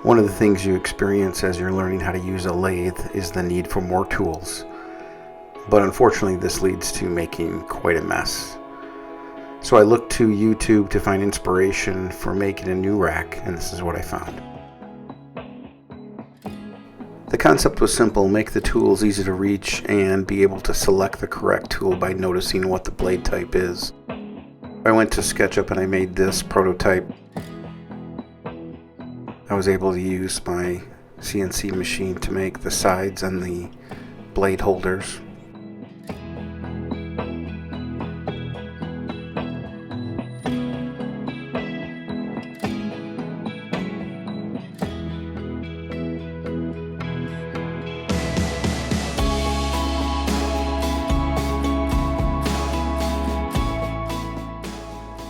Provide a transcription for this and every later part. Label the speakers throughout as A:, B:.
A: One of the things you experience as you're learning how to use a lathe is the need for more tools. But unfortunately, this leads to making quite a mess. So I looked to YouTube to find inspiration for making a new rack, and this is what I found. The concept was simple: make the tools easy to reach and be able to select the correct tool by noticing what the blade type is. I went to SketchUp and I made this prototype. I was able to use my CNC machine to make the sides and the blade holders.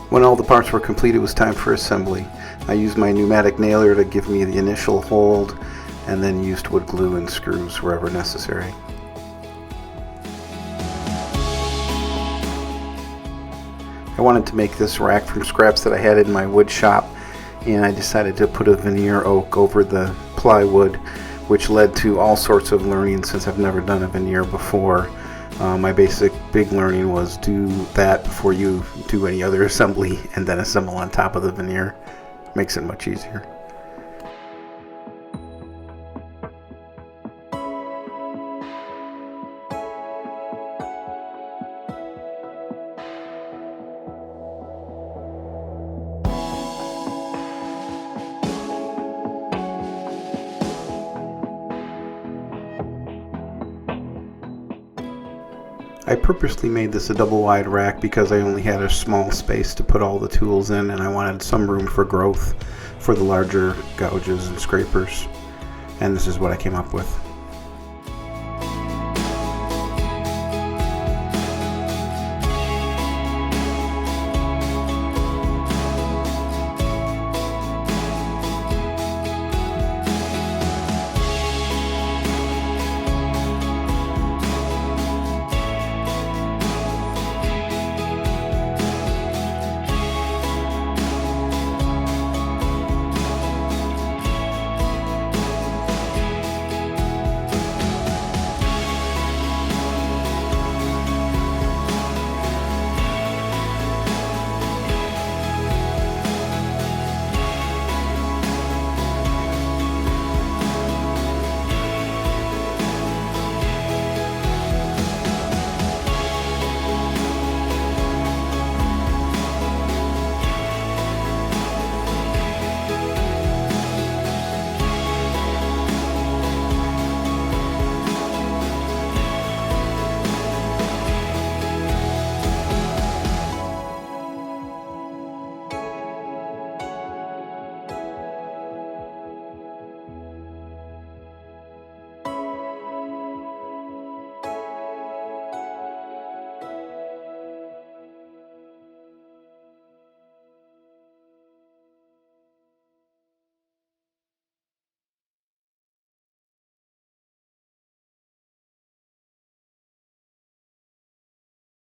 A: When all the parts were complete, it was time for assembly. I used my pneumatic nailer to give me the initial hold, and then used wood glue and screws wherever necessary. I wanted to make this rack from scraps that I had in my wood shop, and I decided to put a veneer oak over the plywood, which led to all sorts of learning since I've never done a veneer before. My big learning was do that before you do any other assembly, and then assemble on top of the veneer. Makes it much easier. I purposely made this a double wide rack because I only had a small space to put all the tools in, and I wanted some room for growth for the larger gouges and scrapers, and this is what I came up with.